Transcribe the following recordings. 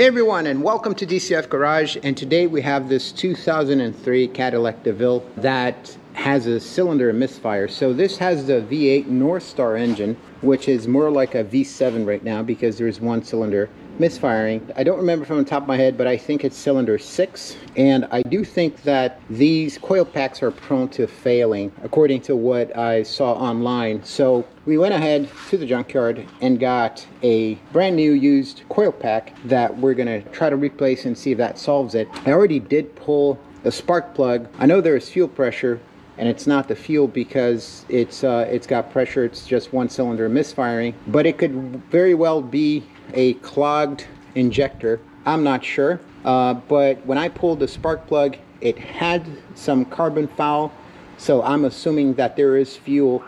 Hey everyone, and welcome to DCF Garage. And today we have this 2003 Cadillac Deville that has a cylinder misfire. So this has the V8 North Star engine, which is more like a V7 right now because there's one cylinder misfiring. I don't remember from the top of my head, but I think it's cylinder 6. And I do think that these coil packs are prone to failing, according to what I saw online. So we went ahead to the junkyard and got a brand new used coil pack that we're gonna try to replace and see if that solves it. I already did pull the spark plug. I know there is fuel pressure, and it's not the fuel because it's got pressure. It's just one cylinder misfiring, but it could very well be a clogged injector. I'm not sure, but when I pulled the spark plug, it had some carbon foul, so I'm assuming that there is fuel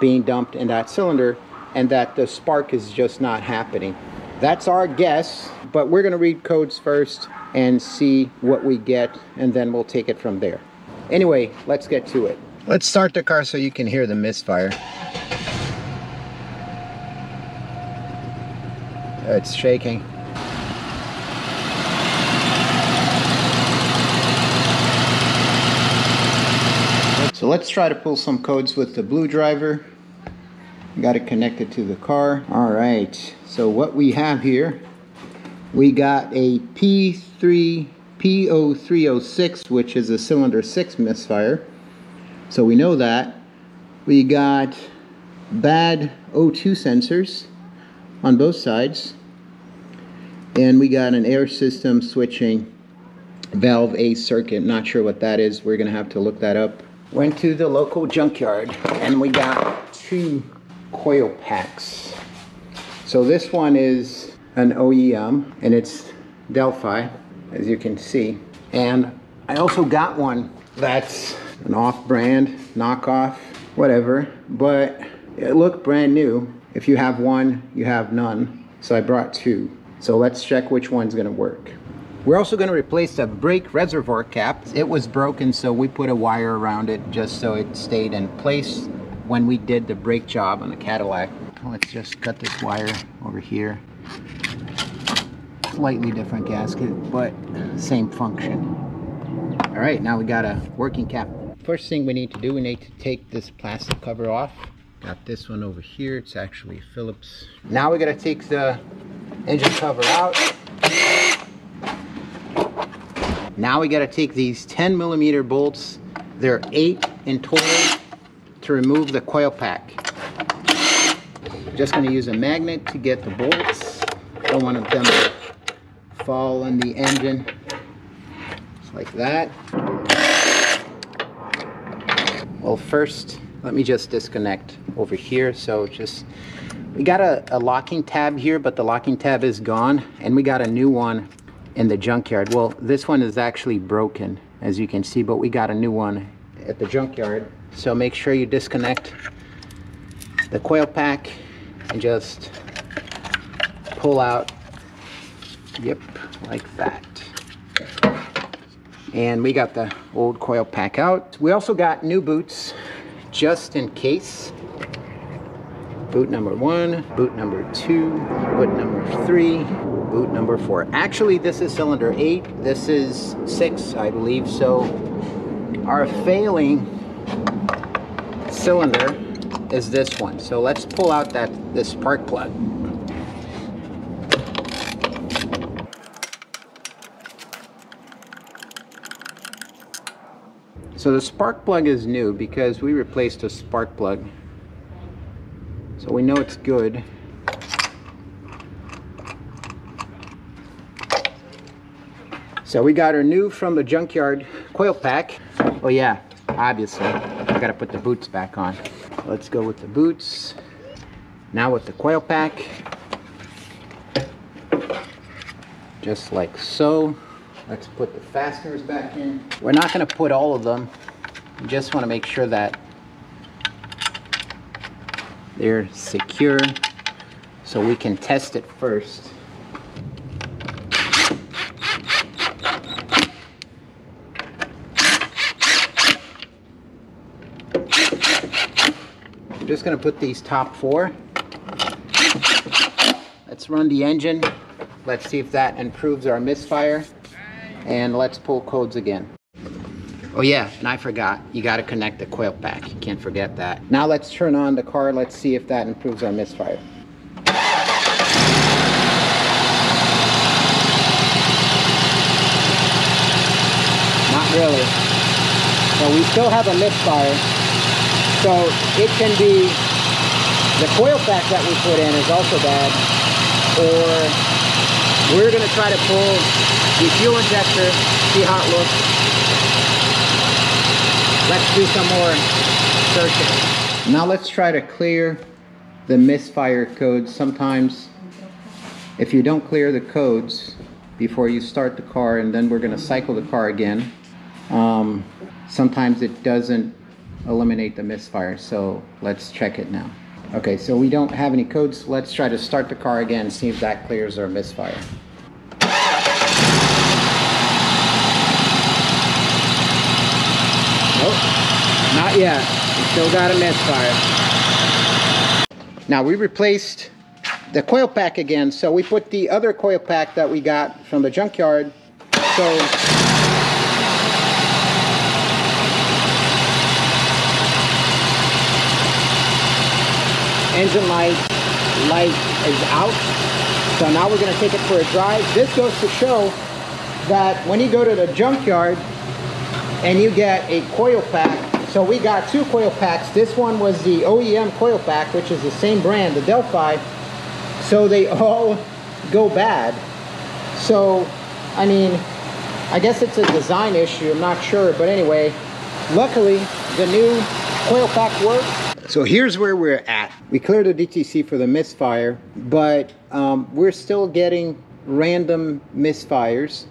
being dumped in that cylinder and that the spark is just not happening. That's our guess, but we're going to read codes first and see what we get, and then we'll take it from there. Anyway, let's get to it. Let's start the car so you can hear the misfire. It's shaking. So let's try to pull some codes with the blue driver. Got it connected to the car. All right, so what we have here, we got a P0306, which is a cylinder 6 misfire. So we know that. We got bad O2 sensors on both sides. And we got an air system switching valve A circuit. Not sure what that is. We're gonna have to look that up. Went to the local junkyard and we got 2 coil packs. So this one is an OEM and it's Delphi, as you can see. And I also got one that's an off-brand, knockoff, whatever, but it looked brand new. If you have one, you have none. So I brought 2. So let's check which one's gonna work. We're also gonna replace the brake reservoir cap. It was broken, so we put a wire around it just so it stayed in place when we did the brake job on the Cadillac. Let's just cut this wire over here. Slightly different gasket, but same function. All right, now we got a working cap. First thing we need to do, we need to take this plastic cover off. Got this one over here. It's actually Phillips. Now we gotta take the engine cover out. Now we gotta take these 10mm bolts. There are 8 in total to remove the coil pack. Just gonna use a magnet to get the bolts. Don't want them to fall on the engine. Just like that. Well, first, let me just disconnect over here. So we got a locking tab here, but the locking tab is gone, and we got a new one in the junkyard. Well, this one is actually broken, as you can see, but we got a new one at the junkyard. So make sure you disconnect the coil pack and just pull out, yep, like that. And we got the old coil pack out. We also got new boots, just in case. Boot number 1, boot number 2, boot number 3, boot number 4. Actually, this is cylinder 8. This is 6, I believe. So our failing cylinder is this one. So let's pull out this spark plug. So the spark plug is new because we replaced a spark plug. So we know it's good. So we got our new from the junkyard coil pack. Oh yeah, obviously, I gotta put the boots back on. Let's go with the boots. Now with the coil pack. Just like so. Let's put the fasteners back in. We're not gonna put all of them. We just wanna make sure that they're secure so we can test it first. I'm just gonna put these top 4. Let's run the engine. Let's see if that improves our misfire. And let's pull codes again. Oh yeah, and I forgot. You got to connect the coil pack. You can't forget that. Now let's turn on the car. Let's see if that improves our misfire. Not really. So we still have a misfire. So it can be the coil pack that we put in is also bad, or we're going to try to pull the fuel injector, see how it looks. Let's do some more searching. Now let's try to clear the misfire codes. Sometimes if you don't clear the codes before you start the car, and then we're going to cycle the car again, sometimes it doesn't eliminate the misfire. So let's check it now. Okay, so we don't have any codes. Let's try to start the car again and see if that clears our misfire. Nope, not yet. We still got a misfire. Now we replaced the coil pack again, so we put the other coil pack that we got from the junkyard. So engine light is out. So now we're going to take it for a drive. This goes to show that when you go to the junkyard and you get a coil pack, so we got two coil packs. This one was the OEM coil pack, which is the same brand, the Delphi. So they all go bad. So, I mean, I guess it's a design issue, I'm not sure. But anyway, luckily the new coil pack works. So here's where we're at. We cleared the DTC for the misfire, but we're still getting random misfires.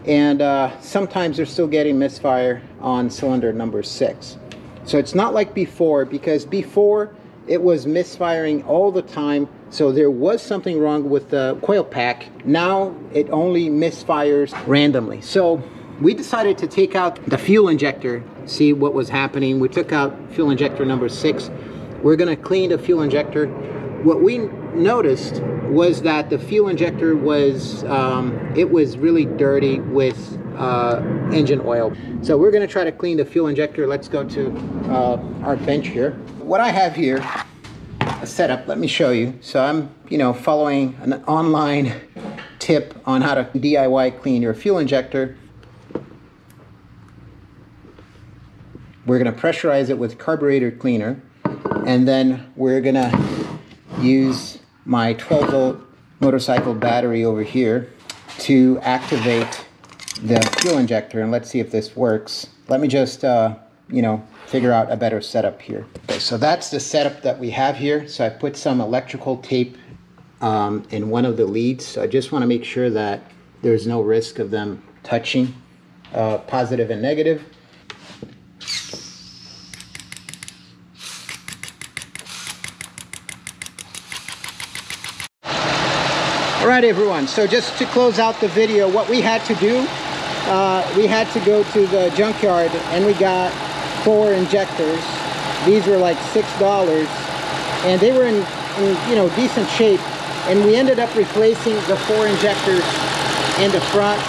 And sometimes they're still getting misfire on cylinder number 6. So it's not like before, because before it was misfiring all the time. So there was something wrong with the coil pack. Now it only misfires randomly. So we decided to take out the fuel injector, see what was happening. We took out fuel injector number 6. We're gonna clean the fuel injector. What we noticed was that the fuel injector was, it was really dirty with engine oil. So we're gonna try to clean the fuel injector. Let's go to our bench here. What I have here, a setup, let me show you. So I'm, following an online tip on how to DIY clean your fuel injector. We're gonna pressurize it with carburetor cleaner, and then we're gonna use my 12-volt motorcycle battery over here to activate the fuel injector, and let's see if this works. Let me just, figure out a better setup here. Okay, so that's the setup that we have here. So I put some electrical tape in one of the leads. So I just want to make sure that there's no risk of them touching, positive and negative. All right, everyone, so just to close out the video, what we had to do, we had to go to the junkyard and we got 4 injectors. These were like $6 and they were in decent shape, and we ended up replacing the 4 injectors in the front,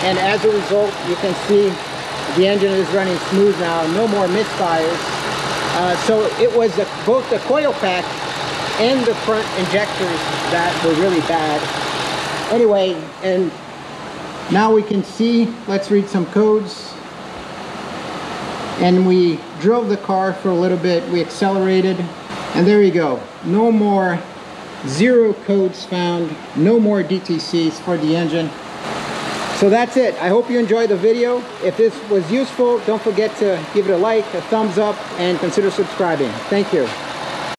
and as a result you can see the engine is running smooth now, no more misfires. So it was both the coil pack and the front injectors that were really bad. Anyway, and now we can see, let's read some codes. And we drove the car for a little bit, we accelerated, and there you go. No more 0 codes found, no more DTCs for the engine. So that's it. I hope you enjoyed the video. If this was useful, don't forget to give it a like, a thumbs up, and consider subscribing. Thank you.